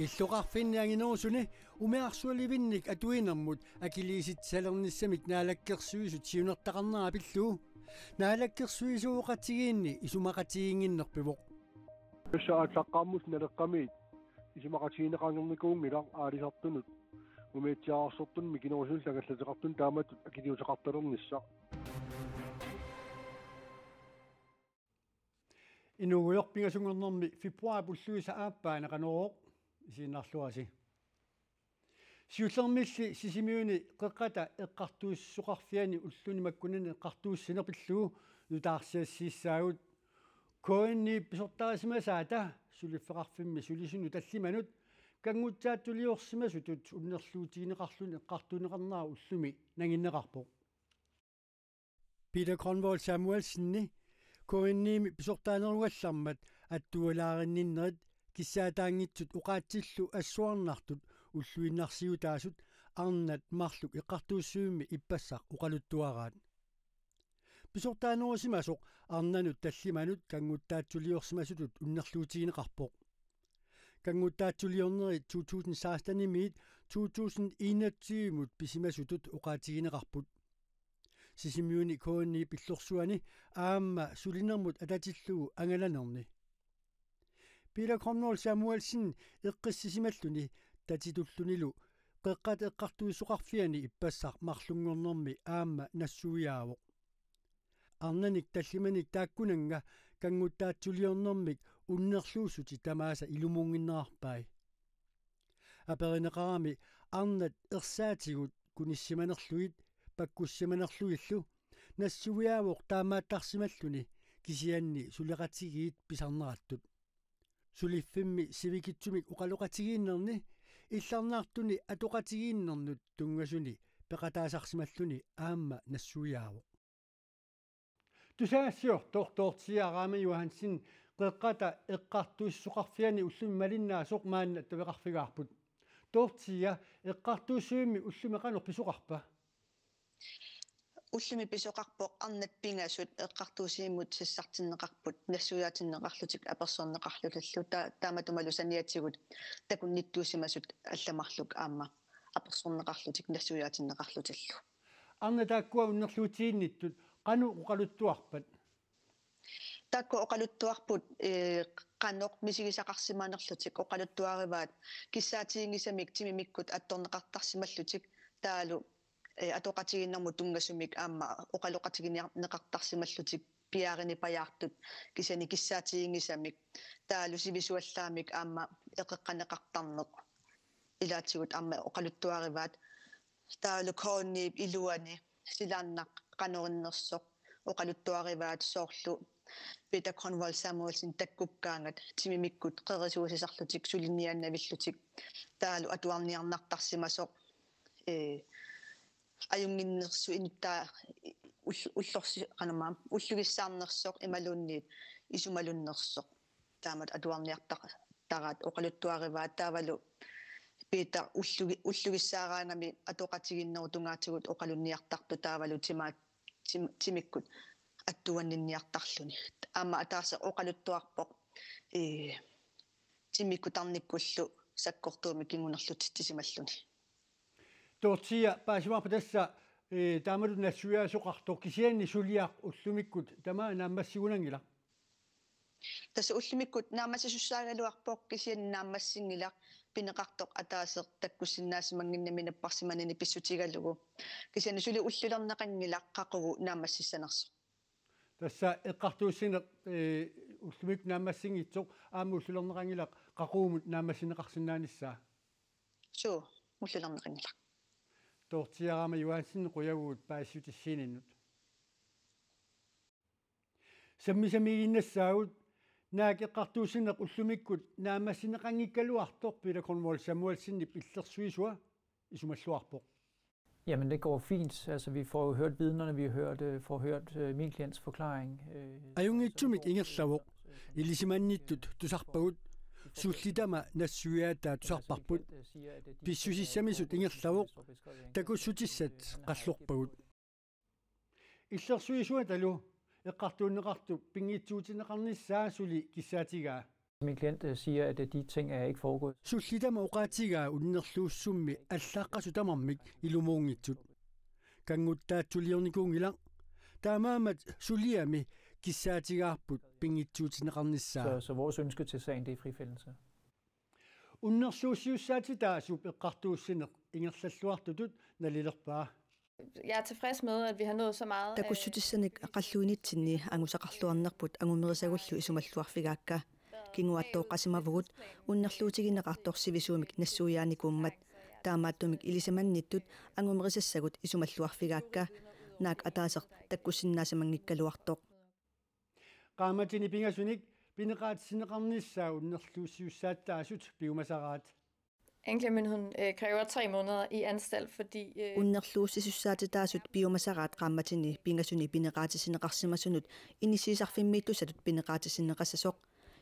иллоqarfinnianginerusuni umearsualivinnik atuinermut akiliisitsalernissamik naalakkersuisut siunertaqarnera pilluu naalakkersuisuuqatigiinni isumaqatiginginnerpivoq Saaqaammus naleqqamiit isumaqatigineqangernikungila aalisartunut umeetsiaarsortun mikinerusul tagallatеqartun taamatut akiliuteqartalernissa inuuyorpingasungernermi februarpulluisa aappaaneqanorooq isiinarluasi siullermilli sisimiuni qeqqata eqqartuussuqarfiani ulluni makkunani eqqartuussinerpilluu utaarsiassiissaagut koinni pisortaasimasaata suliffeqarfimmi sulisunu tallimanut kangutsaattuliorsimasutut unnerluutigineqarluni eqqartuneqarnaa ullumi nanginneqarpoq Peter Convold Samuelsenni koinniimi pisortaaneruallarmat attualaarinninnerit kissaataangitsut uqaatsillu assuarnartut ulluinnarsiutaasut arnat marluk eqqartuussuimmi ippassaq uqaluttuaraat pisortaanerusimasoq arnanut tallimanut kanguttaatsuliorsimasutut unnerluutigineqarpoq kanguttaatsuliorneri 2016-imiit 2021-mut pisimasutut uqaatigineqarput sisimiuni koonni pillorsuani aamma sulinermut atatillugu angalanerni Peter Convold Samuelsen eqqissisimalлuni tatitullunilu qeqqat eqqartuussuqarfiani ippassaq marlungornermi aamma nassuiaavoq arnanik tallimanik taakkunanga kanguttaatsuliornermik unnerluussuti tamaasa ilumuunginnerarpai aperineqarami arnat ersaatigut kunissimanerluit pakkussimanerluillu nassuiaavoq taamaattarsimalluni kisianni suleqatigiit pisarnerattut suliffimmi sivikitsumik uqaloqatigiinnerni illarnaartuni atoqatigiinnernut tungasuni peqataasarsimalluni aamma nassuiaavoq tusaassior tortortiaraama Johansen qeqqata eqqartuussuqarfiani ullumi malinnaasuq maanna taveqarfigaarput tortia eqqartuussuimmi ullumeqanor pisuqarpa ullumi pisoqarpoq arnat pingasut eqqartuusiimut sissartinneqarput nassuiaatinneqarlutik apersorneqarlulallu taamatumalu saniatigut takunnittuusimasut allamarluk aamma apersorneqarlutik nassuiaatinneqarlutallu arna taakkua unnerluutiinnittut qanu uqaluttuarpat taakku oqaluttuarput qanoq misigisaqarsimaanerlutik oqaluttuarivaat kissaatiingisamik timimikkut attorneqartarsimallutik taalu atoqatiginnermut tungasumik aamma oqaloqatigineqartarsimallutik piaarini pajaartut kisani kissaatiingisamik taalu sivisuallaamik aamma eqeqqaneqartarneq ilaatigut aamma oqaluttuarivaat taalu koonniip iluani silaannaq qanerinnersoq oqaluttuarivaat soorlu Peter Convold Samuelsen takkukkaangat timimikkut qerisuusisarlutik suliniannavillutik taalu atuarniarnartarsimasoq ajunginnersu inittaa ullorsi qanama ullugissaarnersoq imalunniit isumalunnersoq taamat atuarniartaqarat oqaluttuarivaat taavalu Peter ullugissaaraangami atoqatiginnerutungaatigut oqalunniartartu taavalu timikkut attuanninniartarluni aamma ataarsa oqaluttuarpoq timikkutarnikkullu sakkortuumi kingunerlutittisimalluni tortia paasimaarpa tassa taamalut nassuiaasuqartoq kisianni suliaq ullumikkut tamaa naammassigunangila tassa ullumikkut naammassisussaaгаluарpoq kisianni naammassingila pineqartoq ataaseq takkussinnaasimanginnami napparsimanini pissutigalugu kisianni suli ullulerneqangila qaqugu naammassissanerso tassa eqqartuussine ullumik naammassingitsoq aamma ullulerneqangila qaquumut naammassineqarsinnaanissaa suu ullulerneqangila tortiaraama Johansen quyaguut paassutissiininnut sammisamiginnasaagut naak eqqartuussineq ullumikkut naammassineqangikkaluartoq Peter Convold Samuelsen illersuisua isumalluarpoq Jamen det går fint. Altså vi får jo hørt vidnerne, vi får hørt min klients forklaring. Ajungitsumik ingerlavoq ilisimannitut tusarpagut sullitama nassuiaata tusarparput pissusissamisut ingerlavoq takussutissat qallorpagut illersuisua talu eqqartuunneqartu pingiitsuutineqarnissaa suli kissaatigaa Min klient siger, at de ting er ikke foregået. Sullitama uqaatigaa unnerluussummi allaaqqasutamarmik ilumuungitsut. Kanguttaattuliornikuungilang taamaamat suliami kissaatigaarput pingitsuutineqarnissaa. Så vores ønske til sagen, det er frifindelse. Unnersuusiussaatitaasup eqqartuussineq ingerlalluartutut nalilerpaa. Jeg er tilfreds med, at vi har nået så meget. Takussutissaniq aqalluinitsinni angusaqarluarnerput angumerisagulluu isumalluarfigaakka kinguattooqqasimavugut unnerluutigineqartorsivisuumik nassuuyaanikummat taamaattumik ilisamannittut angumerisassagut isumalluarfigaakka naak ataaseq takkussinnaasimanngikkaluartoq qaamatini pingasunik pineqaatsineqarnissaa unnerluussiussaataasut piumasaraat. Anklagemyndigheden kræver 3 måneder i anstalt, fordi unnerluussissussaatitaasut piumasaraat qaamatini pingasuni pineqaatisineqarsimasunut inisiisarfimmiittusatut pineqaatisineqassasoq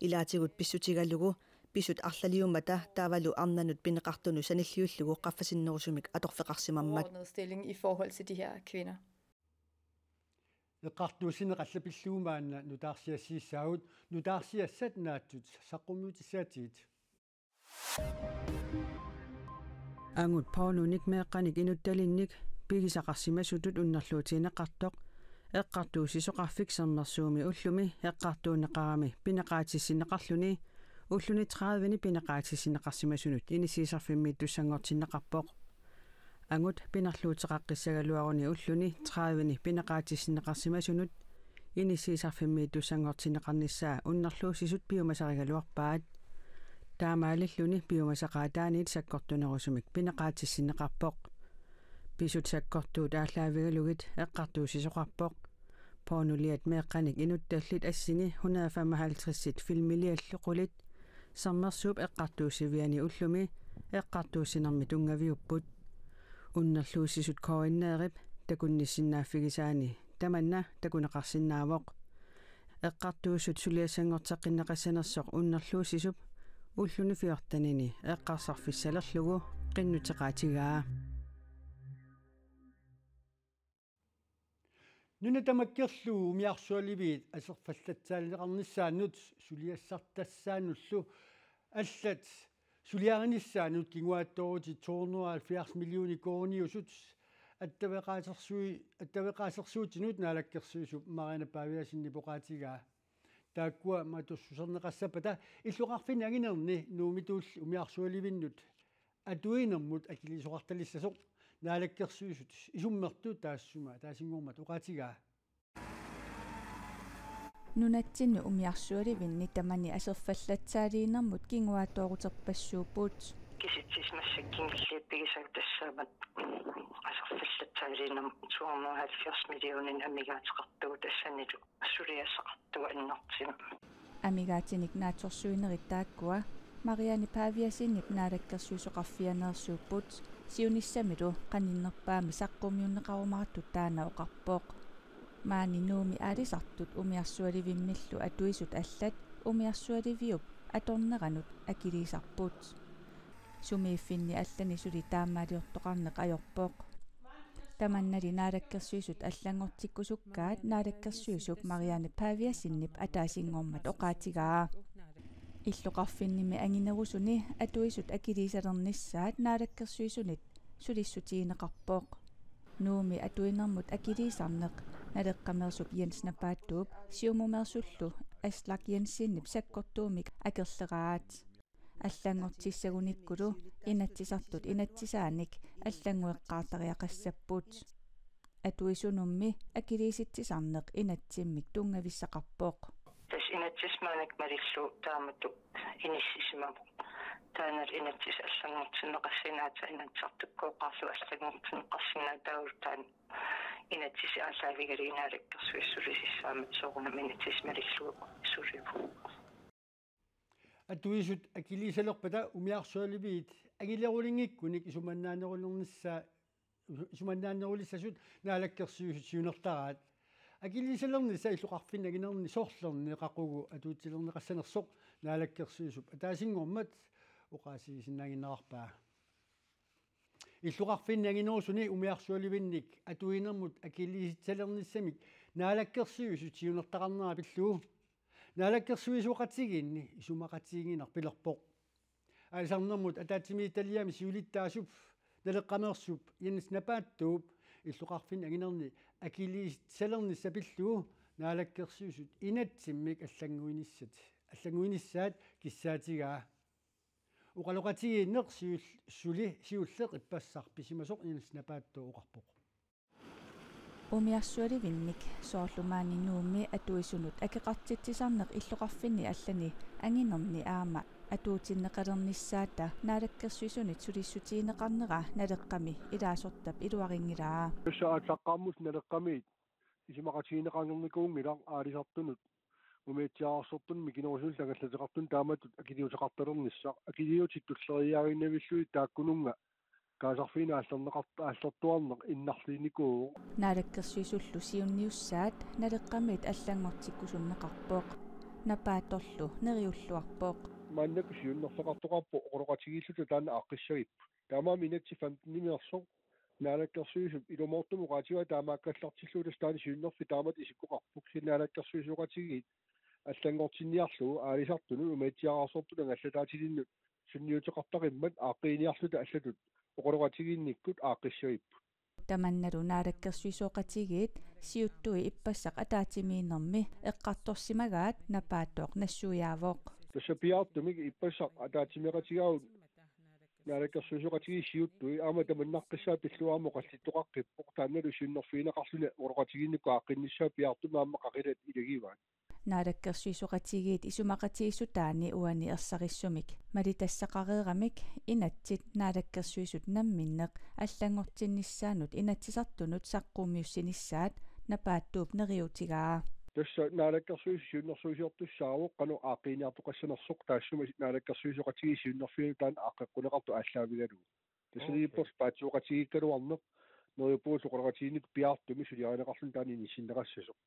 ilaatigut pissutigallugu pisut arlaliumata taavalu arnanut pineqartunu sanilliullugu qaffasinnerusumik atorfeqarsimammat stilling i forhold til de her kvinder. Eqqartuusineqallapilluumaanna nutaarsiassiissaavut nutaarsiassat naattut saqqummuutissaatiit. Angut paununik meeqqanik inuttalinnik pigisaqarsimasutut unnerluutineqartoq eqqartuusisoqarfiksernersuumi ullumi eqqartuuneqarami pineqaatissineqarluni ulluni 30ni pineqaatissineqarsimasunut inisiisarfimmiittussangortinneqarpoq angut pinerluuteqaqqissagaluaruni ulluni 30ni pineqaatissineqarsimasunut inisiisarfimmiittussangortinneqarnissaa unnerluusisut piumasarigaluarpaat taamaalilluni piumasaqaataaniit sakkortunerusumik pineqaatissineqarpoq pisut sakkortuut aallaavigulugit eqqartuusisoqarpoq poonuliat meeqqanik inuttallit assini 155 filmilialluqulit sammersuup eqqartuusiviani ullumi eqqartuusinermi tungaviupput unnerluusisut koinneerip takunnissinnaaffigisaani tamanna takuneqarsinnaavoq eqqartuusut suliassangorteqinneqassanersoq unnerluusisup ulluni fiortanini eqqarsarfissalerlugu qinnuteqaatigaa nuna tamakkerluu umiarsualiviit aserfallatsaalineqarnissaannut suliassartassaannullu allat suliarinnissaannut kinguaattoruti 270 millioni kooniusut attavеqaasersuutinut naalakkersuisup Marina Paviasinni poqaatigaa taakkua matussuserneqassapata illuqarfini aginerni nuumituulli umiarsualivinnut atuinermut akilisuqartalissasoq naalakkersuisut isummertu taassuma taasingormat uqaatigaa nunatsinnu umiarsualivinni tamani aserfallatsaaliinermut kinguaatooruterpassuuppuut kisitsismassakkinglippigisagutassaamat aserfallatsaaliinerm 270 millionin amigaateqartugu tassanilu suliassaqartuga innertima amigaatinik naatsorsuinerit taakkua Marianne Paviasinnik naalakkersuisoqarfianeersuupput siunissamilu qaninnerpaami saqqumyunneqarumarattu taanaoqarpooq maani nuumi aalisartut umiarsualivimmillu atuisut allat umiarsualiviup atorneranut akilisarput sumiiffinni allani suli taammaaliortoqarneq ajorpooq tamannali naalakkersuisut allangortikkusukkaat naalakkersuisup Marianne Paviasinnip ataasingormat oqaatigaa illoqarfinnimi anginerusuni atuisut akilisalernissaat naalakkersuisunit sulissutiineqarpooq nuumi atuinermut akilisarneq naleqqamersup Jens Napaattuup siumumersullu Aslak Jensinnip sakkortuumik akerleraat аллангортиссагуниккулу инатсисартут инатсисааник аллангуэккаартариақассаппут атуисунумми акилиситсисарнеқ инатсиммик тунгависсақарпооқ тас инатсисмааник малиллу таамату иниссисимаву таанал инатсис аллангортиннеқассинаата инатсартуккооқарлу аллангортиннеқассинаатаагултаан инатсиси ааллаавигалиинаалаккерсуиссулисиссаамат соорунам инатсис малиллу суливу atuisut akilisalerpata umiarsualiviit agillerulingikkunik isumannaannerulissasut naalakkersuisut siunertaraat akilisalernissa illuqarfinnaginerni soorlerni qaqugu atuutilerneqassanersoq naalakkersuisup ataasingormat uqaasigisinnaginnerarpaa illuqarfinnaginerusuni umiarsualivinnik atuinermut akilisitsalernисsamик naalakkersuisut siunertaqarnerapillugu naalakkersuisuqatiginni isumaqatigiinar pilerpoq aisarnermut ataatimi italiami siulittaasup naleqqamersup innis napaattuup illuqarfin aginerni akiliis salerni sapillugu naalakkersuisut inatsimmik аллангуинissaat киссаатигаа уqaloqatigiinneq siulleq ippassar pisimasoq innis napaattuu uqarpoq умиарсуаливинник соорлумаанингуумми атуисунут акеқартитсисарнеқ иллоқарфинни аллани ангинерни аама атуутиннеқалерниссаата наалаккерсуисунит сулиссутиинеқарнера налеққами илаасортап илуарингилаа писа аатсаққармус налеққамиит исимақатиинеқарнерникуунгилар аалисартунут умеитсиаарсортун микинорсул тагаллатеқартун тааматут акилиутеқарталернissaaq акилиутиттуллериаагиннавиллуи тааккунунга kaasarfiina аллерtuarneq иннарлиникуу наалаккерсуисуллу сиунниуссаат налеққамит аллангортиккусуннеқарпооқ напааторлу нериуллуарпооқ маннак сиуннерсеқартоқарпо оqoloqatigillута таана аққиссагип таамаа минатси 15 наалаккерсуисуп илумоортумуqaатига таамааккаллартиллуутас таани сиуннерфи таамат исиккоқарпук синаалаккерсуисуqatigиит аллангортинниарлугу аалисартуну умеитсиаарсортуна аллатаатилиннут сунниутеқартақиммат ааққииниарлута аллатут оqoloqatigиинниккут ааққиссагип таманналу наалаккерсуисуоқатигиит сиуттуи иппассақ атаатимиинерми эққарторсимагаат напаатоқ нассуяавоқ тассапиаартумик иппассақ атаатимеқатигаут наалаккерсуисуоқатиги сиуттуи аама таманнаққиссаа пиллуаamo қаллиттоқаққиппоқ таанналу сиуннерфиинеқарлуна оqoloqatigиинникку ааққинниссаа пиаартумаама қақилат илагиваат наалаккерсуисуқатигиит исумақатиисутаани уани ерсариссумик малитассақареерамик инатсит наалаккерсуисут намминнеқ аллангортинниссаанут инатсисартунут саққуумиуссинissaат напааттууп нериутигаа тасса наалаккерсуис сиуннерсуисиортуссаагоо қану ааққиниартоқассанерсоқ таассума наалаккерсуисуқатиги сиуннерфиину таан ааққеққунеқарту ааллаавигалу тассалиппорс паатсуоқатигиккалуарнеқ ноёпуус оqoloqatigинник пиаартуми сулиаринеқарлун таани ниссиннеқассасоқ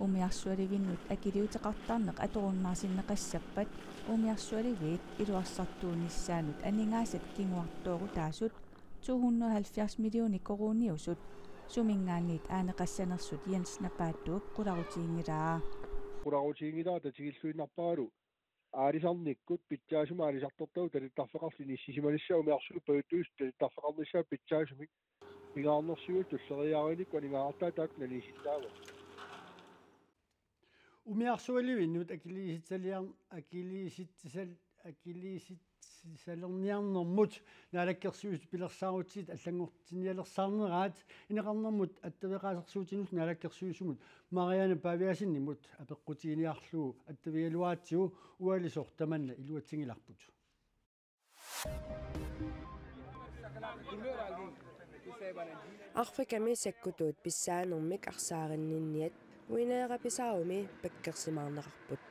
умиарсуаливиннут акилиутеқартарнеқ аторуннаарсиннеқассаппат умиарсуаливиит илуарсартуунissaанут анингаасат кингуартууру таасут 270 миллиони коруниусут сумингаанниит аанеқассанерсут Jens напааттууп қуларутиингилаа татигиллуиннарпагалу аалисарниккут питсаасума аалисартортау талиттарфеқарли ниссисиманиссаа умиарсуу паутуус талиттарфеқарнissaа питсаасумик пигаарнерсуут туллериаариник ванингаартаа таак налиситтаава умиарсуаливиннут акилиситсалерниарнэрмут наалаккерсуис пилерсаарутсит аллангортинниалерсаарнераат инеқарнэрмут аттавеқаасерсуутинут наалаккерсуисумут мариана павиасиннимут апеққутигиниарлугу аттавигалуаатсигу уалисор таманна илуатсигиларпут арфиками саккутуут писсаанермик арсаариннинниат уинеераписааруми паккерсимаарнеқарпут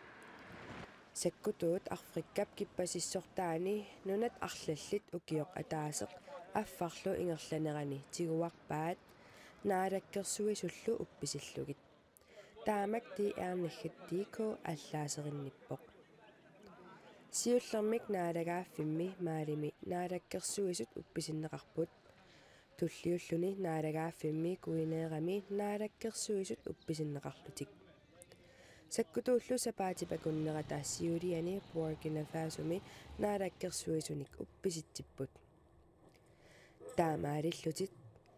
саккутуут арфриккап киппасиссортаани нунат арлаллит укиоқ атаасеқ аффарлу ингерланерани тигуарпаат наалаккерсуисуллу упписиллугит таамак ти эрнаггаттиико аллаасеринниппоқ сиуллермик наалагааффимми маалими наалаккерсуисут упписиннеқарпут туллиуллуни наалагааффимми куинеерами наалаккерсуисут упписиннеқарлутик саккутууллу сапаатипакуннера таассиулиани Буркина Фасоми наалаккерсуисуник упписитсиппут таамаалиллутит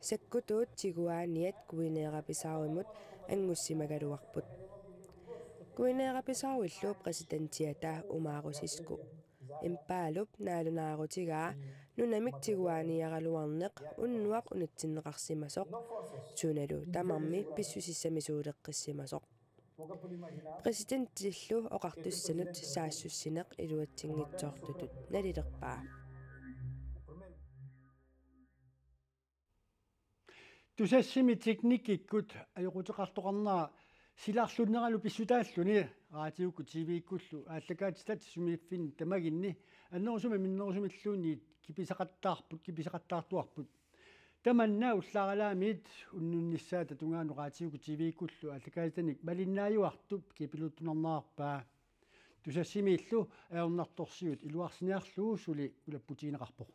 саккутуут тигуааниат куинеераписааруимут ангуссимагалуарпут куинеераписааруиллу президентиата умаарусиску импаалуп наалунаарутигаа нунамик тигуааниаралуарнеқ уннуақ унутсиннеқарсимасоқ суналу тамарми писсусиссамисуулеққиссимасоқ президенттиллу оқартуссанут саассуссинеқ илуатсингитсоортутут налилерпаа тусассими техникиккут аюқутеқартоқарнаа силаарлуннералу писсутааллуни раатиукку тивиккуллу ааллакаатистат сумииффин тамагинни аннерусуми миннерусумиллуунни киписақаттаартуарпут таманнаа уллааралаамиит уннунниссаата тунгаану раатиукку тивиккуллу ааллакаатаник малиннааюартуп кипилуттунарнаарпаа тусассимииллу аернарторсиут илуарсиниарлуу сули улаппутиинеқарпоқ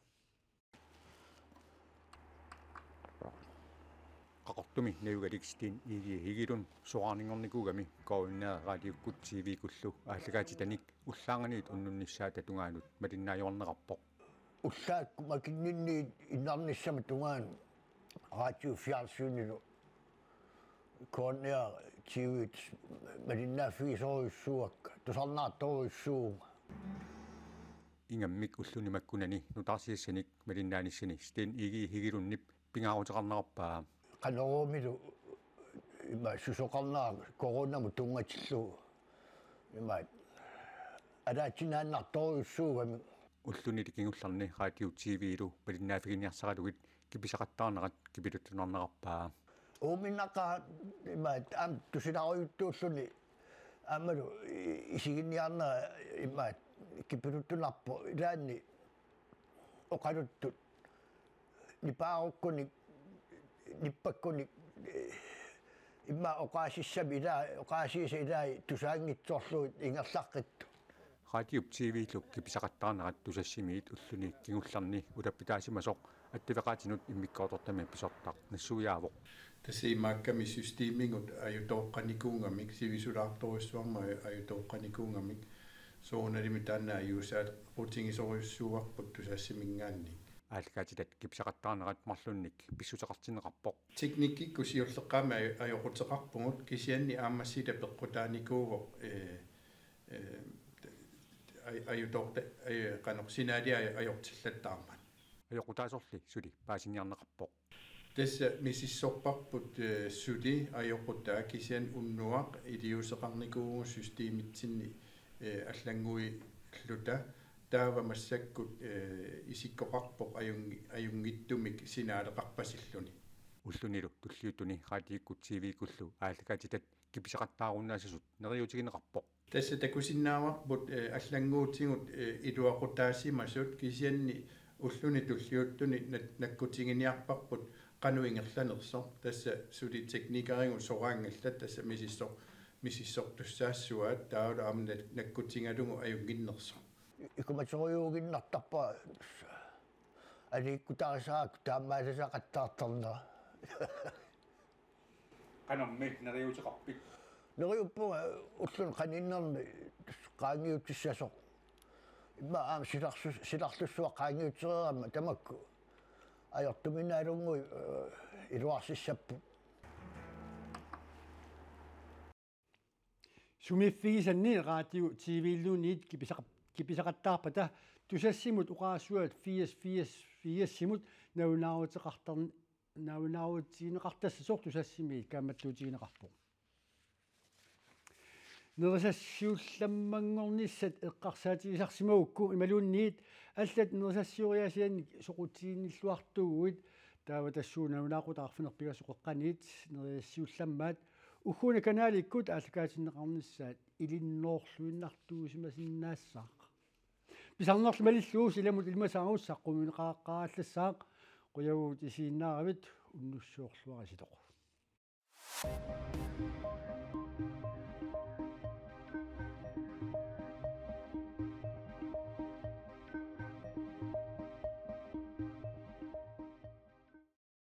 qaqortumi nayugalikstiin igilun soarningornikugami koinaa radiukkut TV-kullu ааллагаатитаник уллаанганиит уннунниссаа татунгаанут малиннаajorneqarpoq уллаакку макиннинниит иннарниссама тунгаан радио фиарсуунилу коонниа TV малиннааффигисоруйуссуакка тусарнаарторуйуссууга инgamмик уллунимаккунани нутарсиассаник малиннааниссани стен иги хигилуннип пингаарутеқарнеқарпаа канеруумилу има сусоқарнаа коронаму тунгатиллу има адаатинааннарторуйуссуугами уллунили кингулларни радио TV-лу малиннаафигиниарсаралугит киписақаттаарнерат кипилуттунарнеқарпаа ууминнақа има ам тусиларуйуттууллуни аммалу исигинниарнера има кипилуттунарпо илаанни оқалуттут нипааруккуни ниппаккуни имма оқаасиссами илаа оқаасииса илаа тусаангитсорлуит ингерлаққитту радио TV-лу киписақаттаарнерат тусассимиит уллуни кингулларни улаппитаасимасоқ аттивеқаатинут иммиккоортортами писортақ нассуяавоқ тасиимаакками системингут аютооққаникуунгамик сивисулаарторуссуарма аютооққаникуунгамик сооналими таанаа юусаат рутингисоруйуссууарпут тусассимингаанни аалгаатилат кипсақаттаарнерат марлунник писсутеқартинеқарпоқ техниккикку сиуллеққаама ajorutеқарпугут кисианни аамассита пеққутааникууво аютоорта канорсинаалиа ajortillаттаармат ajorutaasорли сули паасиниарнеқарпоқ тасса мисиссорпарпут сули ajorutаа кисиан уннуақ илиусеқарникуугу системитсинни аллангуи лута таава массаккут исиккоқарпоқ аюнгиттумик синаалеқарпасиллуни уллунилу туллиуттуни радииккут TV-куллу ааллагаатитат киписақаттааруннаасасут нериутигинеқарпоқ тасса такусиннааварпут аллангуутингут илуақутаасимасут кисианни уллуни туллиуттуни наккутигиниарпарпут qanуингерланерсо тасса сули техникарингу сораангаллат тасса мисиссор туссаассуаат таала аамна наккутингалугу аюнгиннерсо икуматеруйуугиннартарпа аликкутарисаак таамаасасақаттаартарнера канамми нериутеқарпит нериуппуга уллун qaniinnermi qaangiutsissasо имма аам силарлуссуа qaangiutsereerama тамакку ajortuminaalunngui iluarsissappu сумиффигисанни радио TV-луниит киписақаттаарпата тусассимут уqaасуат 84 наунааутиинеқартассасоор тусассими кааматтуутигинеқарпо нерсассиулламмангорниссат эққарсаатигисарсимагукку ималуунниит аллат нерсассиуриасиан соқутииниллуартугуит таава тассуунаунаагутаарфинерпигасоқеққаниит нерсассиулламмаат ухуна каналиккут ааллакаатиннеқарниссаат илинноорлуиннартуусимасиннаассаақ писарнерлу малиллуус иламут илмасаагуссаққуминеқааққааллассаақ қуягуут исииннааравит уннуссуорлуариситоқ